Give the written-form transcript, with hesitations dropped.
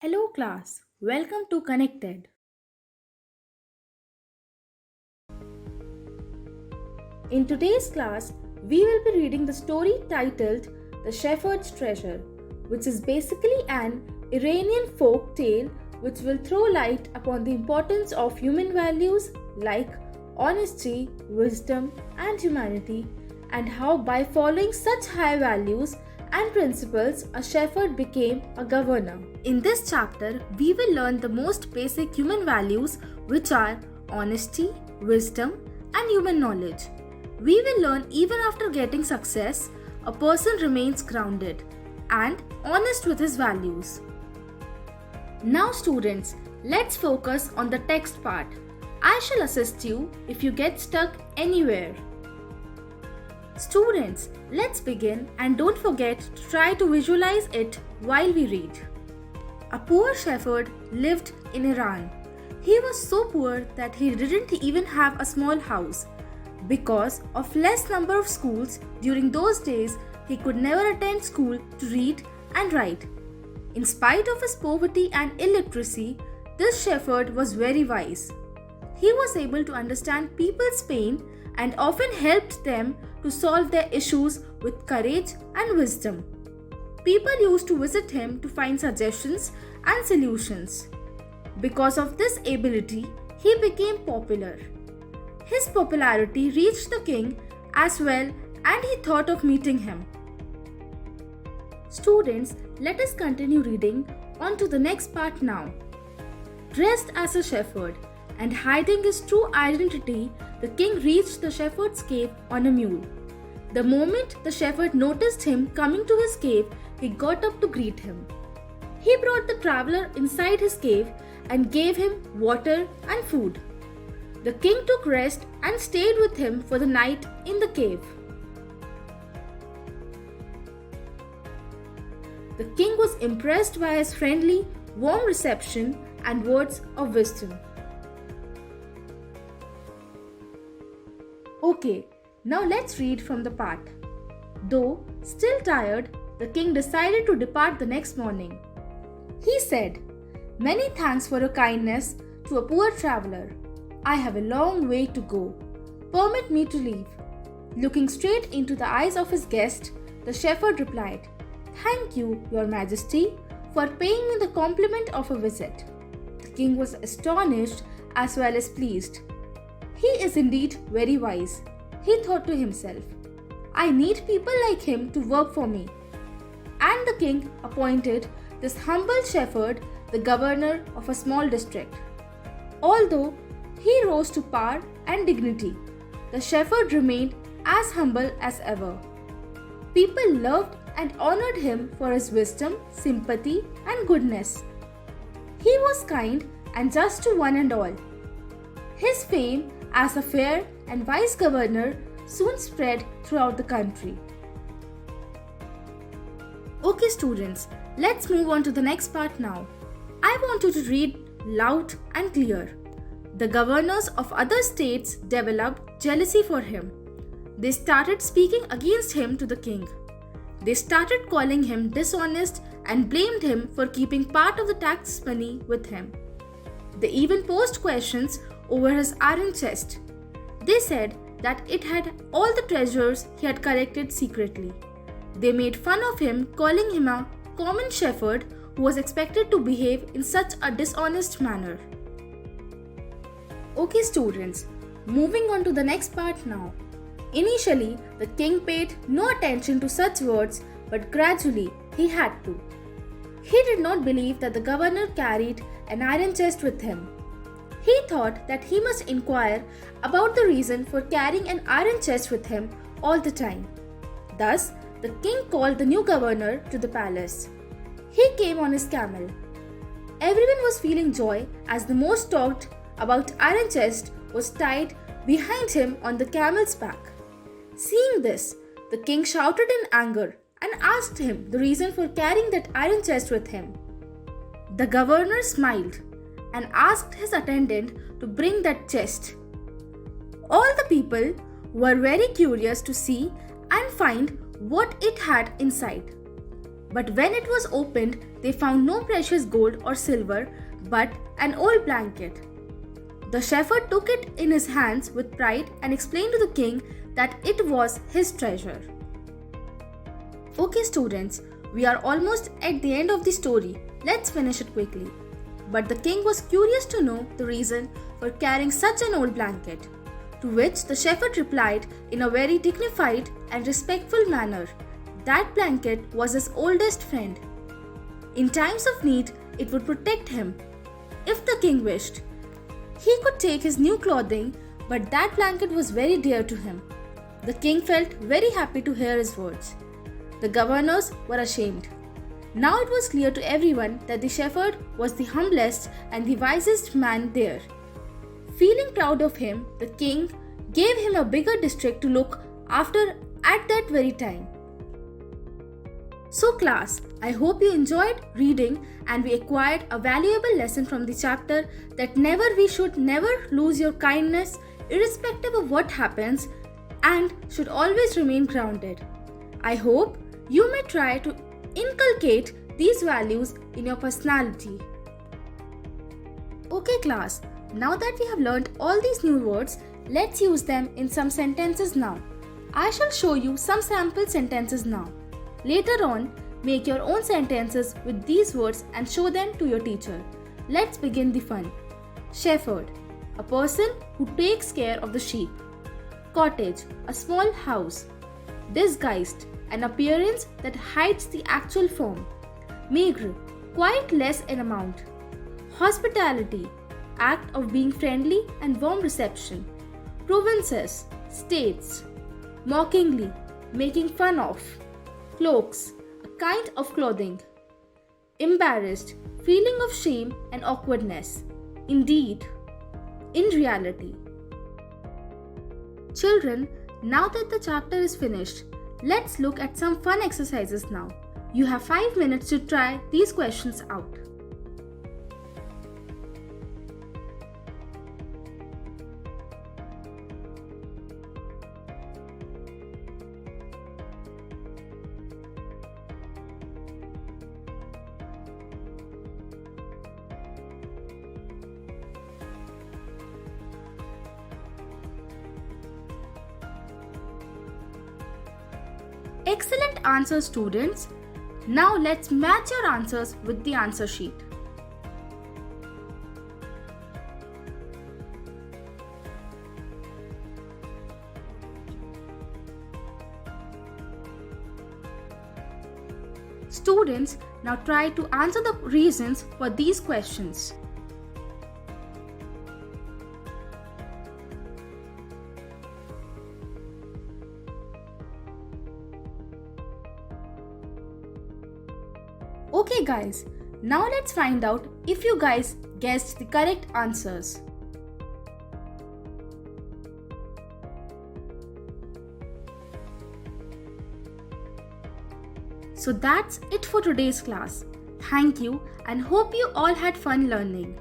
Hello class, welcome to Connected. In today's class, we will be reading the story titled The Shepherd's Treasure, which is basically an Iranian folk tale which will throw light upon the importance of human values like honesty, wisdom, and humanity, and how by following such high values and principles, a shepherd became a governor. In this chapter, we will learn the most basic human values, which are honesty, wisdom, and human knowledge. We will learn even after getting success, a person remains grounded and honest with his values. Now, students, let's focus on the text part. I shall assist you if you get stuck anywhere. Students, let's begin and don't forget to try to visualize it while we read. A poor shepherd lived in Iran. He was so poor that he didn't even have a small house. Because of less number of schools during those days, he could never attend school to read and write. In spite of his poverty and illiteracy, this shepherd was very wise. He was able to understand people's pain and often helped them to solve their issues with courage and wisdom. People used to visit him to find suggestions and solutions. Because of this ability, he became popular. His popularity reached the king as well, and he thought of meeting him. Students, let us continue reading on to the next part now. Dressed as a shepherd and hiding his true identity, the king reached the shepherd's cave on a mule. The moment the shepherd noticed him coming to his cave, he got up to greet him. He brought the traveler inside his cave and gave him water and food. The king took rest and stayed with him for the night in the cave. The king was impressed by his friendly, warm reception and words of wisdom. Okay, now let's read from the part. Though still tired, the king decided to depart the next morning. He said, "Many thanks for your kindness to a poor traveler. I have a long way to go. Permit me to leave." Looking straight into the eyes of his guest, the shepherd replied, "Thank you, your majesty, for paying me the compliment of a visit." The king was astonished as well as pleased. He is indeed very wise. He thought to himself, "I need people like him to work for me." And the king appointed this humble shepherd the governor of a small district. Although he rose to power and dignity, the shepherd remained as humble as ever. People loved and honored him for his wisdom, sympathy, and goodness. He was kind and just to one and all. His fame as a fair and wise governor soon spread throughout the country. Okay students, let's move on to the next part now. I want you to read loud and clear. The governors of other states developed jealousy for him. They started speaking against him to the king. They started calling him dishonest and blamed him for keeping part of the tax money with him. They even posed questions over his iron chest. They said that it had all the treasures he had collected secretly. They made fun of him, calling him a common shepherd who was expected to behave in such a dishonest manner. Okay students, moving on to the next part now. Initially, the king paid no attention to such words, but gradually he had to. He did not believe that the governor carried an iron chest with him. He thought that he must inquire about the reason for carrying an iron chest with him all the time. Thus, the king called the new governor to the palace. He came on his camel. Everyone was feeling joy as the most talked about iron chest was tied behind him on the camel's back. Seeing this, the king shouted in anger and asked him the reason for carrying that iron chest with him. The governor smiled and asked his attendant to bring that chest. All the people were very curious to see and find what it had inside. But when it was opened, they found no precious gold or silver, but an old blanket. The shepherd took it in his hands with pride and explained to the king that it was his treasure. Okay students, we are almost at the end of the story. Let's finish it quickly. But the king was curious to know the reason for carrying such an old blanket, to which the shepherd replied in a very dignified and respectful manner that blanket was his oldest friend. In times of need, it would protect him. If the king wished, he could take his new clothing, but that blanket was very dear to him. The king felt very happy to hear his words. The governors were ashamed. Now it was clear to everyone that the shepherd was the humblest and the wisest man there. Feeling proud of him, the king gave him a bigger district to look after at that very time. So class, I hope you enjoyed reading and we acquired a valuable lesson from the chapter that we should never lose your kindness irrespective of what happens and should always remain grounded. I hope you may try to inculcate these values in your personality. Okay class, now that we have learned all these new words, let's use them in some sentences now. I shall show you some sample sentences now. Later on, make your own sentences with these words and show them to your teacher. Let's begin the fun. Shepherd, a person who takes care of the sheep. Cottage, a small house. Disguised, an appearance that hides the actual form. Maigre, quite less in amount. Hospitality, act of being friendly and warm reception. Provinces, states. Mockingly, making fun of. Cloaks, a kind of clothing. Embarrassed, feeling of shame and awkwardness. Indeed, in reality. Children, now that the chapter is finished, let's look at some fun exercises now. You have 5 minutes to try these questions out. Excellent answers, students. Now let's match your answers with the answer sheet. Students, now try to answer the reasons for these questions. Okay guys, now let's find out if you guys guessed the correct answers. So that's it for today's class. Thank you and hope you all had fun learning.